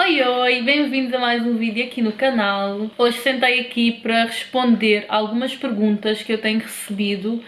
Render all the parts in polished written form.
Oi, oi, bem-vindos a mais um vídeo aqui no canal. Hoje sentei aqui para responder algumas perguntas que eu tenho recebido.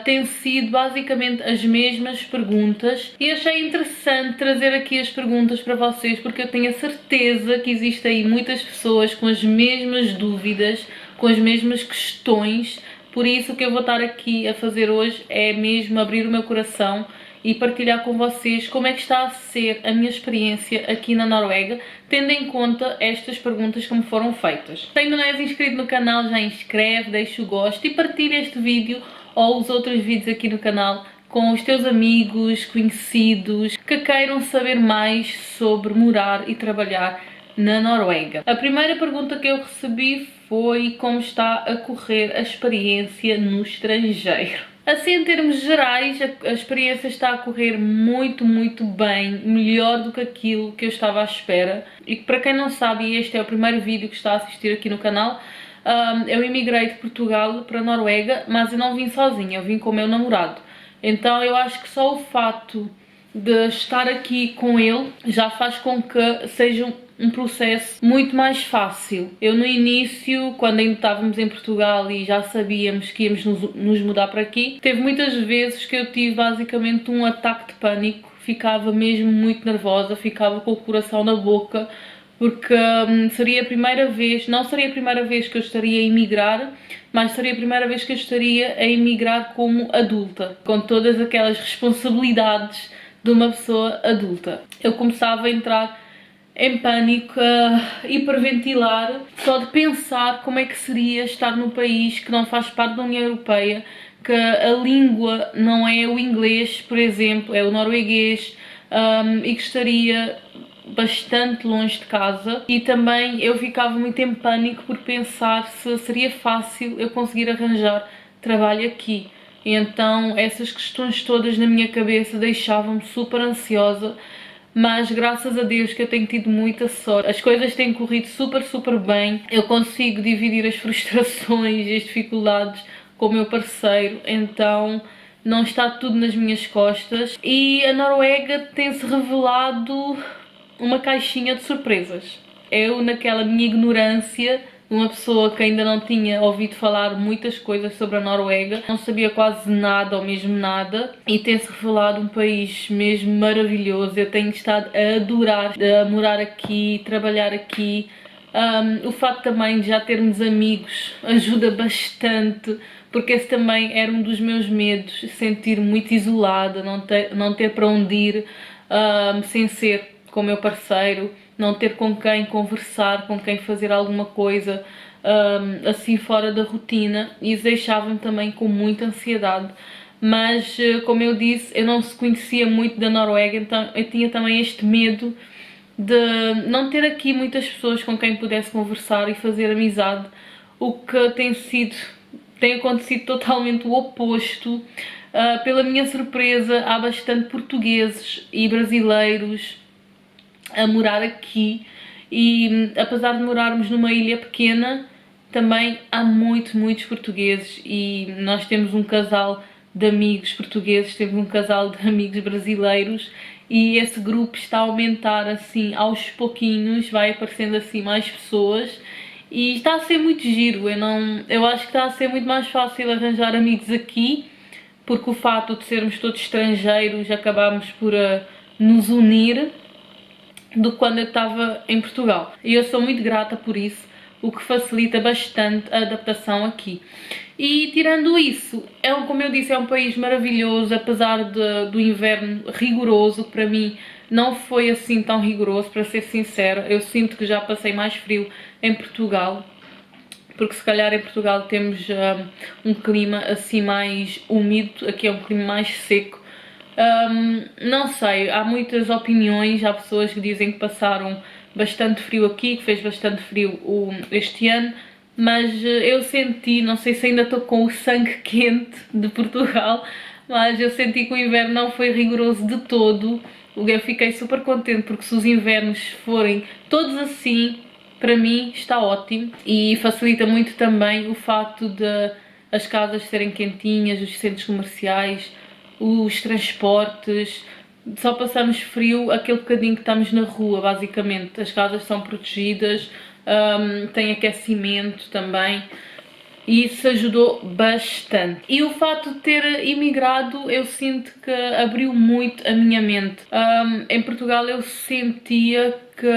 Têm sido basicamente as mesmas perguntas e achei interessante trazer aqui as perguntas para vocês porque eu tenho a certeza que existem aí muitas pessoas com as mesmas dúvidas, com as mesmas questões. Por isso o que eu vou estar aqui a fazer hoje é mesmo abrir o meu coração e partilhar com vocês como é que está a ser a minha experiência aqui na Noruega, tendo em conta estas perguntas que me foram feitas. Se ainda não és inscrito no canal, já inscreve, deixa o gosto e partilha este vídeo ou os outros vídeos aqui no canal com os teus amigos, conhecidos, que queiram saber mais sobre morar e trabalhar na Noruega. A primeira pergunta que eu recebi foi como está a correr a experiência no estrangeiro. Assim, em termos gerais, a experiência está a correr muito bem, melhor do que aquilo que eu estava à espera. E para quem não sabe, e este é o primeiro vídeo que está a assistir aqui no canal, eu emigrei de Portugal para a Noruega, mas eu não vim sozinha, eu vim com o meu namorado. Então eu acho que só o fato de estar aqui com ele já faz com que seja um processo muito mais fácil. Eu no início, quando ainda estávamos em Portugal e já sabíamos que íamos nos mudar para aqui, teve muitas vezes que eu tive basicamente um ataque de pânico, ficava mesmo muito nervosa, ficava com o coração na boca, porque seria a primeira vez, não seria a primeira vez que eu estaria a emigrar, mas seria a primeira vez que eu estaria a emigrar como adulta, com todas aquelas responsabilidades de uma pessoa adulta. Eu começava a entrar em pânico, a hiperventilar, só de pensar como é que seria estar num país que não faz parte da União Europeia, que a língua não é o inglês, por exemplo, é o norueguês, e que estaria bastante longe de casa. E também eu ficava muito em pânico por pensar se seria fácil eu conseguir arranjar trabalho aqui. E então essas questões todas na minha cabeça deixavam-me super ansiosa, mas graças a Deus que eu tenho tido muita sorte. As coisas têm corrido super bem, eu consigo dividir as frustrações e as dificuldades com o meu parceiro, então não está tudo nas minhas costas. E a Noruega tem-se revelado uma caixinha de surpresas. Eu, naquela minha ignorância, uma pessoa que ainda não tinha ouvido falar muitas coisas sobre a Noruega, não sabia quase nada ou mesmo nada, e tem-se revelado um país mesmo maravilhoso. Eu tenho estado a adorar morar aqui, trabalhar aqui. O facto também de já termos amigos ajuda bastante, porque esse também era um dos meus medos, sentir muito isolada, não ter para onde ir, sem ser com o meu parceiro, não ter com quem conversar, com quem fazer alguma coisa assim fora da rotina, e isso deixava-me também com muita ansiedade. Mas como eu disse, eu não se conhecia muito da Noruega, então eu tinha também este medo de não ter aqui muitas pessoas com quem pudesse conversar e fazer amizade, o que tem acontecido totalmente o oposto. Pela minha surpresa, há bastante portugueses e brasileiros a morar aqui, e apesar de morarmos numa ilha pequena, também há muitos portugueses, e nós temos um casal de amigos portugueses, temos um casal de amigos brasileiros, e esse grupo está a aumentar assim aos pouquinhos, vai aparecendo assim mais pessoas, e está a ser muito giro. Eu acho que está a ser muito mais fácil arranjar amigos aqui, porque o fato de sermos todos estrangeiros acabamos por nos unir, do que quando eu estava em Portugal. E eu sou muito grata por isso, o que facilita bastante a adaptação aqui. E tirando isso, como eu disse, é um país maravilhoso, apesar do inverno rigoroso, que para mim não foi assim tão rigoroso, para ser sincera. Eu sinto que já passei mais frio em Portugal, porque se calhar em Portugal temos um clima assim mais úmido, aqui é um clima mais seco. Não sei, há muitas opiniões, há pessoas que dizem que passaram bastante frio aqui, que fez bastante frio este ano, mas eu senti, não sei se ainda estou com o sangue quente de Portugal, mas eu senti que o inverno não foi rigoroso de todo. Eu fiquei super contente, porque se os invernos forem todos assim, para mim está ótimo, e facilita muito também o facto de as casas serem quentinhas, os centros comerciais, os transportes, só passamos frio aquele bocadinho que estamos na rua, basicamente. As casas são protegidas, tem aquecimento também. E isso ajudou bastante. E o fato de ter imigrado, eu sinto que abriu muito a minha mente. Em Portugal eu sentia que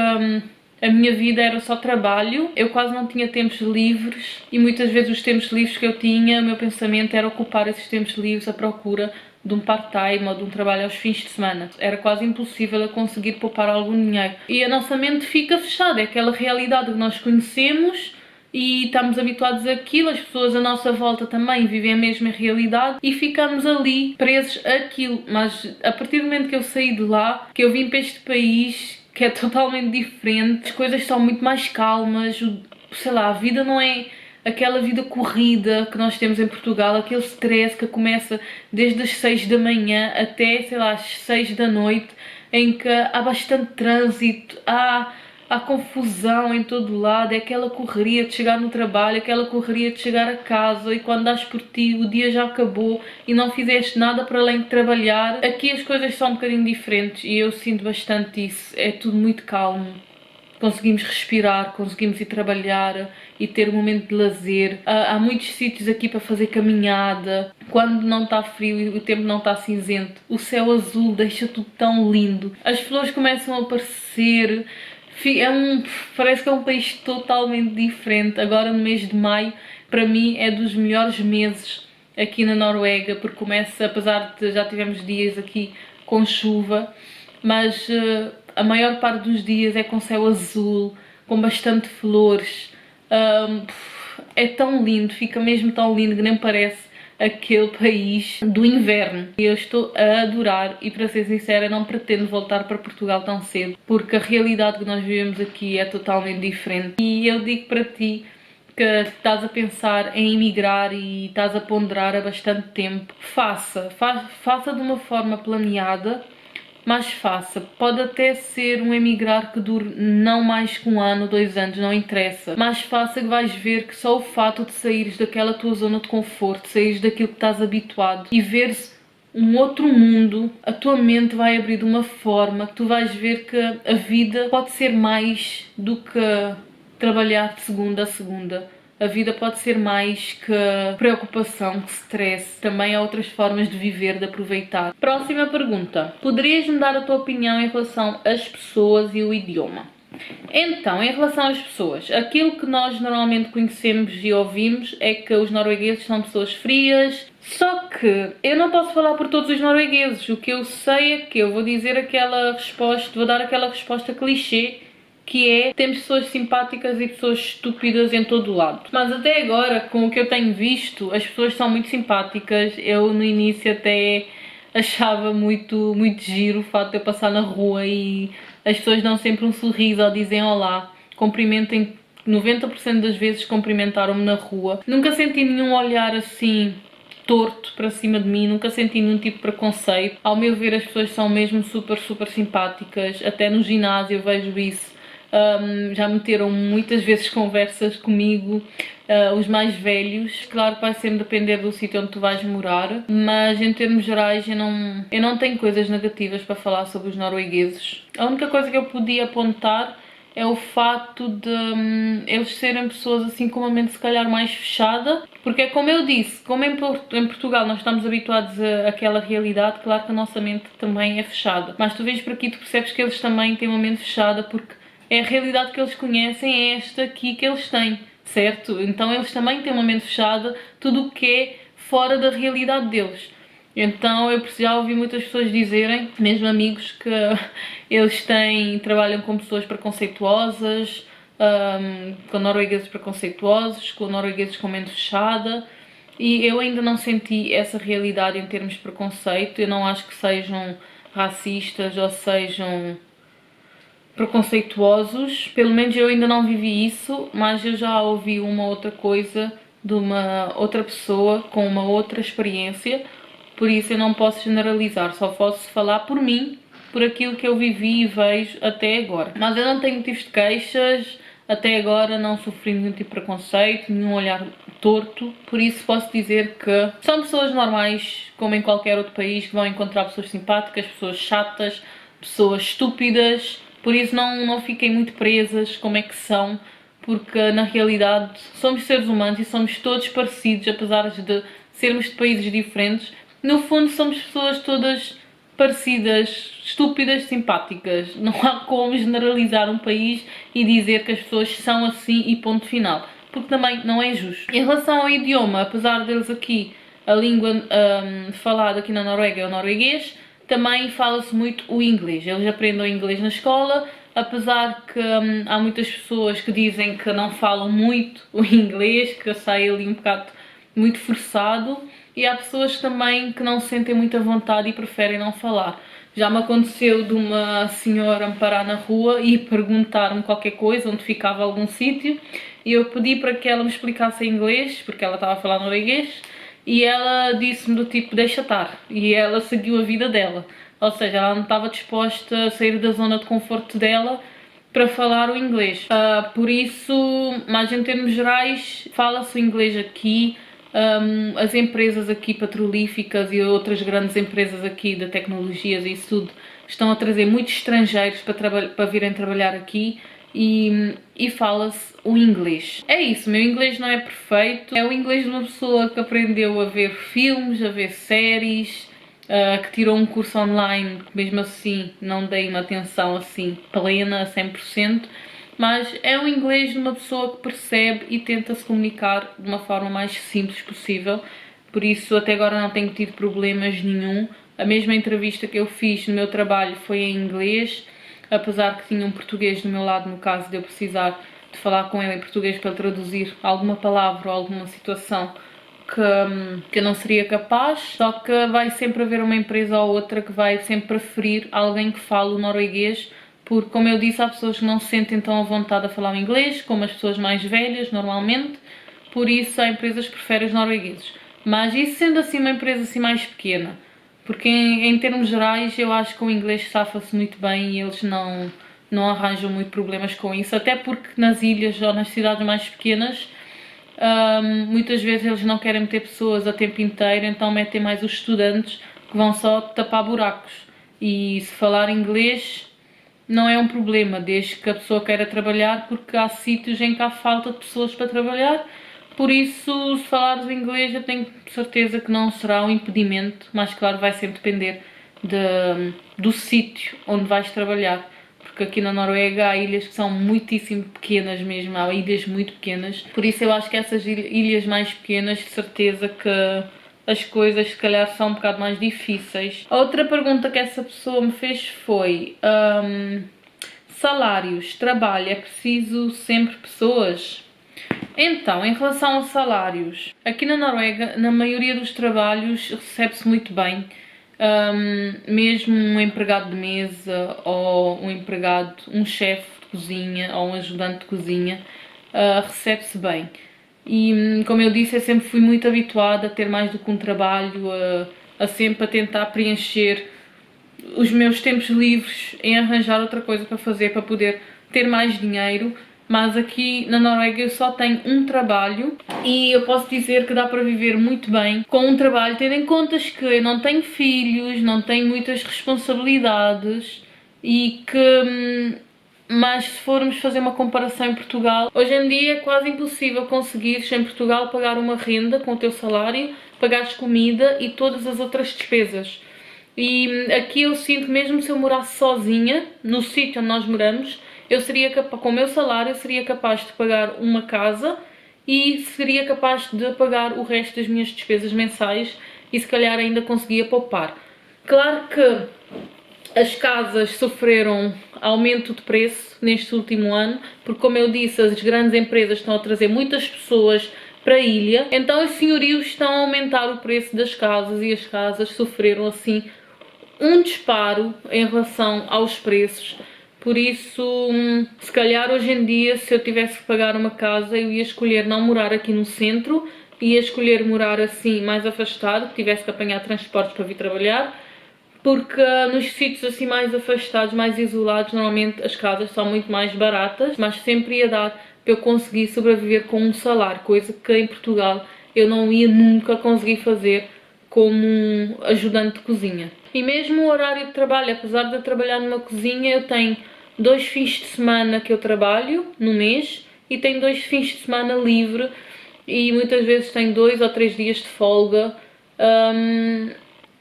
a minha vida era só trabalho, eu quase não tinha tempos livres e muitas vezes os tempos livres que eu tinha, o meu pensamento era ocupar esses tempos livres à procura de um part-time ou de um trabalho aos fins de semana. Era quase impossível eu conseguir poupar algum dinheiro. E a nossa mente fica fechada, é aquela realidade que nós conhecemos e estamos habituados àquilo, as pessoas à nossa volta também vivem a mesma realidade e ficamos ali presos àquilo. Mas a partir do momento que eu saí de lá, que eu vim para este país que é totalmente diferente, as coisas são muito mais calmas, sei lá, a vida não é aquela vida corrida que nós temos em Portugal, aquele stress que começa desde as 6 da manhã até, sei lá, às 6 da noite, em que há bastante trânsito, há confusão em todo lado, é aquela correria de chegar no trabalho, aquela correria de chegar a casa e quando dás por ti o dia já acabou e não fizeste nada para além de trabalhar. Aqui as coisas são um bocadinho diferentes e eu sinto bastante isso, é tudo muito calmo. Conseguimos respirar, conseguimos ir trabalhar e ter um momento de lazer. Há muitos sítios aqui para fazer caminhada. Quando não está frio e o tempo não está cinzento, o céu azul deixa tudo tão lindo. As flores começam a aparecer. Parece que é um país totalmente diferente. Agora no mês de maio, para mim é dos melhores meses aqui na Noruega, porque começa, apesar de já tivemos dias aqui com chuva, mas a maior parte dos dias é com céu azul, com bastante flores. É tão lindo, fica mesmo tão lindo que nem parece aquele país do inverno. E eu estou a adorar e, para ser sincera, não pretendo voltar para Portugal tão cedo, porque a realidade que nós vivemos aqui é totalmente diferente. E eu digo para ti que estás a pensar em emigrar e estás a ponderar há bastante tempo, faça de uma forma planeada, mas faça. Pode até ser um emigrar que dure não mais que 1 ano, 2 anos, não interessa. Mas faça, que vais ver que só o fato de saíres daquela tua zona de conforto, saíres daquilo que estás habituado e veres um outro mundo, a tua mente vai abrir de uma forma que tu vais ver que a vida pode ser mais do que trabalhar de segunda a segunda. A vida pode ser mais que preocupação, que stress. Também há outras formas de viver, de aproveitar. Próxima pergunta. Poderias-me dar a tua opinião em relação às pessoas e o idioma? Então, em relação às pessoas, aquilo que nós normalmente conhecemos e ouvimos é que os noruegueses são pessoas frias. Só que eu não posso falar por todos os noruegueses. O que eu sei é que eu vou dizer aquela resposta, vou dar aquela resposta clichê, que é, temos pessoas simpáticas e pessoas estúpidas em todo o lado. Mas até agora, com o que eu tenho visto, as pessoas são muito simpáticas. Eu no início até achava muito giro o fato de eu passar na rua e as pessoas dão sempre um sorriso ou dizem olá, cumprimentem, 90% das vezes cumprimentaram-me na rua. Nunca senti nenhum olhar assim torto para cima de mim, nunca senti nenhum tipo de preconceito. Ao meu ver, as pessoas são mesmo super simpáticas. Até no ginásio eu vejo isso. Já meteram muitas vezes conversas comigo, os mais velhos. Claro que vai sempre depender do sítio onde tu vais morar, mas em termos gerais eu não tenho coisas negativas para falar sobre os noruegueses. A única coisa que eu podia apontar é o facto de eles serem pessoas assim com uma mente se calhar mais fechada, porque é como eu disse, como em Portugal nós estamos habituados àquela realidade, claro que a nossa mente também é fechada, mas tu vês por aqui, tu percebes que eles também têm uma mente fechada, porque é a realidade que eles conhecem, é esta aqui que eles têm, certo? Então eles também têm uma mente fechada, tudo o que é fora da realidade deles. Então eu já ouvi muitas pessoas dizerem, mesmo amigos, que eles trabalham com pessoas preconceituosas, com noruegueses preconceituosos, com noruegueses com mente fechada, e eu ainda não senti essa realidade em termos de preconceito. Eu não acho que sejam racistas ou sejam preconceituosos, pelo menos eu ainda não vivi isso, mas eu já ouvi uma outra coisa de uma outra pessoa com uma outra experiência, por isso eu não posso generalizar, só posso falar por mim, por aquilo que eu vivi e vejo até agora. Mas eu não tenho motivos de queixas, até agora não sofri nenhum tipo de preconceito, nenhum olhar torto, por isso posso dizer que são pessoas normais, como em qualquer outro país, que vão encontrar pessoas simpáticas, pessoas chatas, pessoas estúpidas, por isso não fiquem muito presas como é que são, porque na realidade somos seres humanos e somos todos parecidos, apesar de sermos de países diferentes. No fundo somos pessoas todas parecidas, estúpidas, simpáticas. Não há como generalizar um país e dizer que as pessoas são assim e ponto final, porque também não é justo. Em relação ao idioma, apesar deles aqui, a língua falada aqui na Noruega é o norueguês, também fala-se muito o inglês. Eles aprendem o inglês na escola, apesar que há muitas pessoas que dizem que não falam muito o inglês, que sai ali um bocado muito forçado, e há pessoas também que não sentem muita vontade e preferem não falar. Já me aconteceu de uma senhora me parar na rua e perguntar-me qualquer coisa, onde ficava algum sítio, e eu pedi para que ela me explicasse em inglês, porque ela estava a falar norueguês, e ela disse-me do tipo, deixa estar, e ela seguiu a vida dela. Ou seja, ela não estava disposta a sair da zona de conforto dela para falar o inglês. Por isso, mas em termos gerais, fala-se o inglês aqui. As empresas aqui petrolíficas e outras grandes empresas aqui de tecnologias e isso tudo estão a trazer muitos estrangeiros para virem trabalhar aqui e fala-se o inglês. É isso, meu inglês não é perfeito, é o inglês de uma pessoa que aprendeu a ver filmes, a ver séries, que tirou um curso online, mesmo assim não dei uma atenção assim plena a 100%, mas é o inglês de uma pessoa que percebe e tenta se comunicar de uma forma mais simples possível, por isso até agora não tenho tido problemas nenhum. A mesma entrevista que eu fiz no meu trabalho foi em inglês, apesar que tinha um português do meu lado, no caso de eu precisar de falar com ele em português para traduzir alguma palavra ou alguma situação que eu não seria capaz, só que vai sempre haver uma empresa ou outra que vai sempre preferir alguém que fale o norueguês, porque, como eu disse, há pessoas que não se sentem tão à vontade a falar o inglês, como as pessoas mais velhas, normalmente, por isso há empresas que preferem os noruegueses. Mas isso sendo assim uma empresa assim mais pequena, porque em termos gerais eu acho que o inglês safa-se muito bem e eles não arranjam muito problemas com isso, até porque nas ilhas ou nas cidades mais pequenas muitas vezes eles não querem meter pessoas a tempo inteiro, então metem mais os estudantes que vão só tapar buracos. E se falar inglês não é um problema, desde que a pessoa queira trabalhar, porque há sítios em que há falta de pessoas para trabalhar. Por isso, se falares inglês, eu tenho certeza que não será um impedimento, mas claro, vai sempre depender do sítio onde vais trabalhar. Porque aqui na Noruega há ilhas que são muitíssimo pequenas mesmo, há ilhas muito pequenas. Por isso eu acho que essas ilhas mais pequenas, de certeza que as coisas se calhar são um bocado mais difíceis. A outra pergunta que essa pessoa me fez foi salários, trabalho, é preciso sempre pessoas? Então, em relação aos salários, aqui na Noruega, na maioria dos trabalhos recebe-se muito bem. Mesmo um empregado de mesa ou um chefe de cozinha ou um ajudante de cozinha, recebe-se bem. E como eu disse, eu sempre fui muito habituada a ter mais do que um trabalho, a sempre a tentar preencher os meus tempos livres em arranjar outra coisa para fazer para poder ter mais dinheiro. Mas aqui na Noruega eu só tenho um trabalho e eu posso dizer que dá para viver muito bem com um trabalho, tendo em conta que eu não tenho filhos, não tenho muitas responsabilidades e que, mas se formos fazer uma comparação em Portugal, hoje em dia é quase impossível conseguires em Portugal pagar uma renda com o teu salário, pagares comida e todas as outras despesas. E aqui eu sinto que mesmo se eu morasse sozinha, no sítio onde nós moramos, eu seria capaz, com o meu salário, eu seria capaz de pagar uma casa e seria capaz de pagar o resto das minhas despesas mensais e se calhar ainda conseguia poupar. Claro que as casas sofreram aumento de preço neste último ano, porque como eu disse, as grandes empresas estão a trazer muitas pessoas para a ilha, então os senhorios estão a aumentar o preço das casas e as casas sofreram assim um disparo em relação aos preços. Por isso, se calhar hoje em dia, se eu tivesse que pagar uma casa, eu ia escolher não morar aqui no centro, ia escolher morar assim mais afastado, que tivesse que apanhar transportes para vir trabalhar, porque nos sítios assim mais afastados, mais isolados, normalmente as casas são muito mais baratas, mas sempre ia dar para eu conseguir sobreviver com um salário, coisa que em Portugal eu não ia nunca conseguir fazer como um ajudante de cozinha. E mesmo o horário de trabalho, apesar de eu trabalhar numa cozinha, eu tenho 2 fins de semana que eu trabalho no mês e tenho 2 fins de semana livre e muitas vezes tenho 2 ou 3 dias de folga.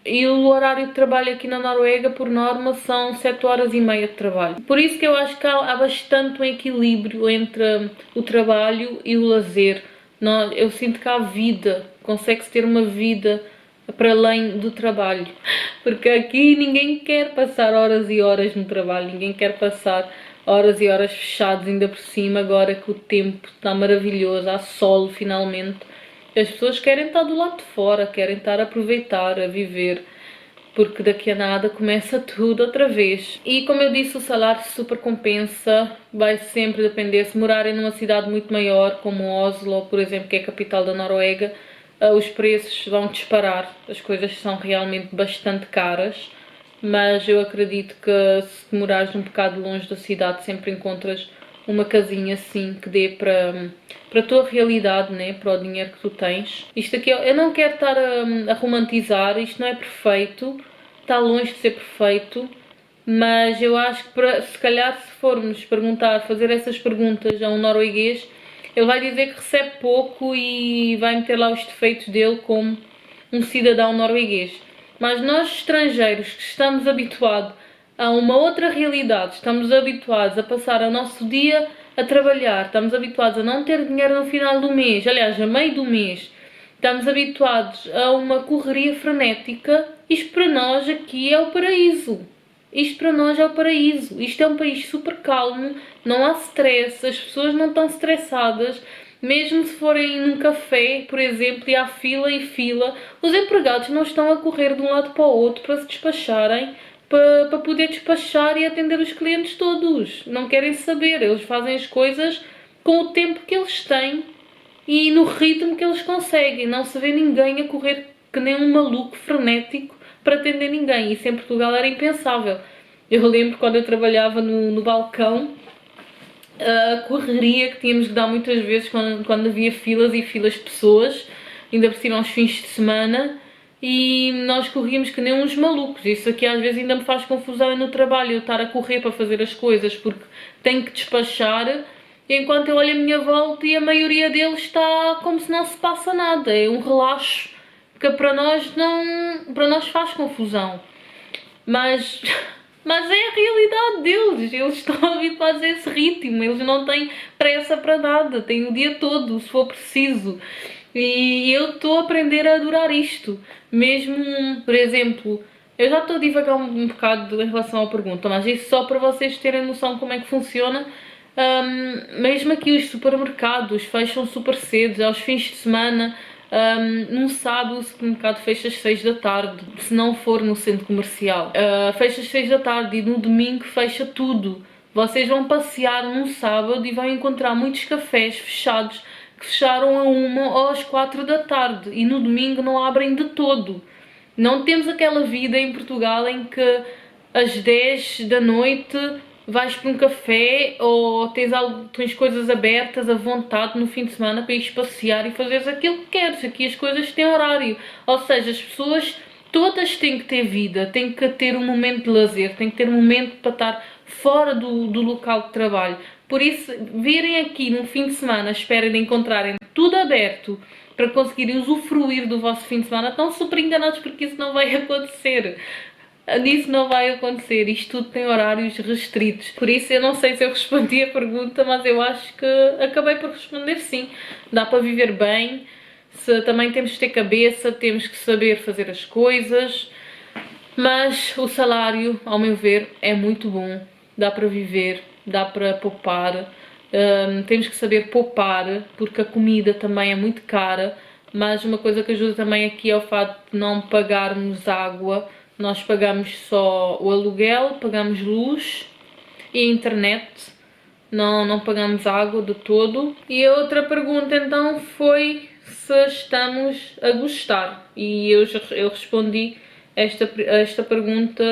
E o horário de trabalho aqui na Noruega, por norma, são 7 horas e meia de trabalho. Por isso que eu acho que há bastante um equilíbrio entre o trabalho e o lazer. Eu sinto que há vida, consegue-se ter uma vida para além do trabalho. Porque aqui ninguém quer passar horas e horas no trabalho, ninguém quer passar horas e horas fechados, ainda por cima, agora que o tempo está maravilhoso, há sol finalmente. As pessoas querem estar do lado de fora, querem estar a aproveitar, a viver, porque daqui a nada começa tudo outra vez. E como eu disse, o salário super compensa, vai sempre depender. Se morarem numa cidade muito maior, como Oslo, por exemplo, que é a capital da Noruega, os preços vão disparar, as coisas são realmente bastante caras, mas eu acredito que se morares um bocado longe da cidade sempre encontras uma casinha assim que dê para a tua realidade, né? Para o dinheiro que tu tens. Isto aqui, eu não quero estar a romantizar, isto não é perfeito, está longe de ser perfeito, mas eu acho que se calhar se formos perguntar, fazer essas perguntas a um norueguês, ele vai dizer que recebe pouco e vai meter lá os defeitos dele como um cidadão norueguês. Mas nós estrangeiros que estamos habituados a uma outra realidade, estamos habituados a passar o nosso dia a trabalhar, estamos habituados a não ter dinheiro no final do mês, aliás, a meio do mês, estamos habituados a uma correria frenética, isto para nós aqui é o paraíso. Isto para nós é o paraíso. Isto é um país super calmo, não há stress, as pessoas não estão estressadas. Mesmo se forem num café, por exemplo, e há fila e fila, os empregados não estão a correr de um lado para o outro para se despacharem, para poder despachar e atender os clientes todos. Não querem saber, eles fazem as coisas com o tempo que eles têm e no ritmo que eles conseguem. Não se vê ninguém a correr que nem um maluco frenético para atender ninguém. Isso em Portugal era impensável. Eu lembro quando eu trabalhava no balcão, a correria que tínhamos que dar muitas vezes quando havia filas e filas de pessoas, ainda por cima aos fins de semana, e nós corríamos que nem uns malucos. Isso aqui às vezes ainda me faz confusão no trabalho, eu estar a correr para fazer as coisas, porque tenho que despachar, enquanto eu olho a minha volta e a maioria deles está como se não se passa nada, é um relaxo que para nós faz confusão, mas é a realidade deles, eles estão habituados a esse ritmo, eles não têm pressa para nada, têm o dia todo, se for preciso. E eu estou a aprender a adorar isto. Mesmo, por exemplo, eu já estou a divagar um bocado em relação à pergunta, mas isso só para vocês terem noção de como é que funciona. Mesmo aqui os supermercados fecham super cedo, aos fins de semana. Num sábado o supermercado fecha às 6 da tarde, se não for no centro comercial. Fecha às 6 da tarde e no domingo fecha tudo. Vocês vão passear num sábado e vão encontrar muitos cafés fechados que fecharam a 1 ou às 4 da tarde e no domingo não abrem de todo. Não temos aquela vida em Portugal em que às 10 da noite vais para um café ou tens coisas abertas à vontade no fim de semana para ires passear e fazeres aquilo que queres. Aqui as coisas têm horário, ou seja, as pessoas todas têm que ter vida, têm que ter um momento de lazer, têm que ter um momento para estar fora do local de trabalho. Por isso, virem aqui num fim de semana, esperem de encontrarem tudo aberto para conseguirem usufruir do vosso fim de semana, estão super enganados porque isso não vai acontecer. Isso não vai acontecer, isto tudo tem horários restritos. Por isso eu não sei se eu respondi a pergunta, mas eu acho que acabei por responder sim. Dá para viver bem, também temos que ter cabeça, temos que saber fazer as coisas, mas o salário, ao meu ver, é muito bom. Dá para viver, dá para poupar, temos que saber poupar, porque a comida também é muito cara, mas uma coisa que ajuda também aqui é o facto de não pagarmos água. Nós pagamos só o aluguel, pagamos luz e internet, não pagamos água de todo. E a outra pergunta então foi se estamos a gostar. E eu respondi esta pergunta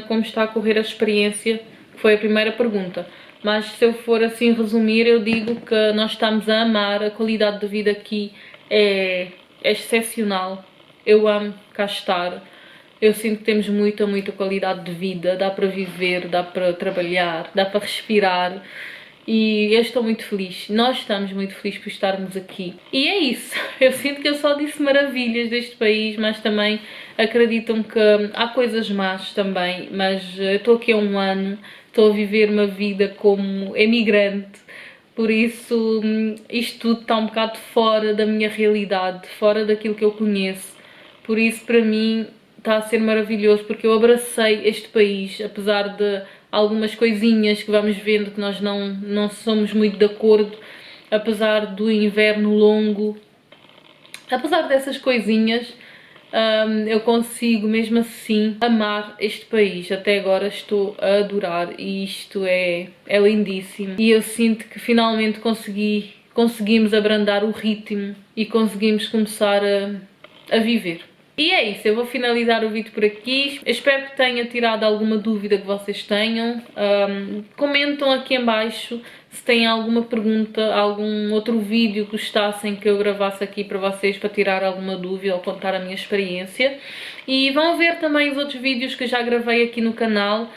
como está a correr a experiência, que foi a primeira pergunta. mas se eu for assim resumir, eu digo que nós estamos a amar, a qualidade de vida aqui é excepcional. Eu amo cá estar. Eu sinto que temos muita qualidade de vida, dá para viver, dá para trabalhar, dá para respirar e eu estou muito feliz. Nós estamos muito felizes por estarmos aqui. E é isso. Eu sinto que eu só disse maravilhas deste país, mas também acreditam que há coisas más também, mas eu estou aqui há um ano, estou a viver uma vida como emigrante. Por isso, isto tudo está um bocado fora da minha realidade, fora daquilo que eu conheço. Por isso, para mim, está a ser maravilhoso, porque eu abracei este país, apesar de algumas coisinhas que vamos vendo que nós não somos muito de acordo, apesar do inverno longo, apesar dessas coisinhas, eu consigo mesmo assim amar este país. Até agora estou a adorar e isto é lindíssimo. E eu sinto que finalmente conseguimos abrandar o ritmo e conseguimos começar a viver. E é isso, eu vou finalizar o vídeo por aqui. Eu espero que tenha tirado alguma dúvida que vocês tenham. Comentam aqui em baixo se têm alguma pergunta, algum outro vídeo que gostassem que eu gravasse aqui para vocês, para tirar alguma dúvida ou contar a minha experiência. E vão ver também os outros vídeos que eu já gravei aqui no canal.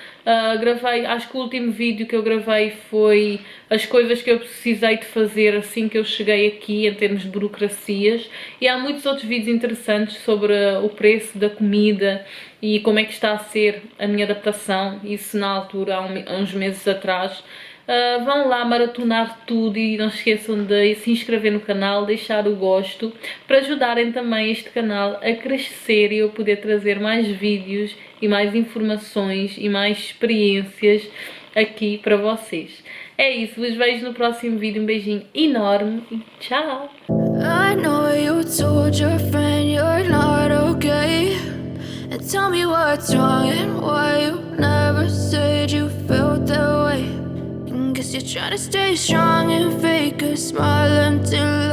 Acho que o último vídeo que eu gravei foi as coisas que eu precisei de fazer assim que eu cheguei aqui, em termos de burocracias. E há muitos outros vídeos interessantes sobre o preço da comida e como é que está a ser a minha adaptação, isso na altura, há uns meses atrás. Vão lá maratonar tudo e não se esqueçam de se inscrever no canal, deixar o gosto, para ajudarem também este canal a crescer e eu poder trazer mais vídeos e mais informações e mais experiências aqui para vocês. É isso, vos vejo no próximo vídeo, um beijinho enorme e tchau! I know you told your friend you're not okay, and tell me what's wrong and why you never said you felt that way. Guess you're trying to stay strong and fake a smile until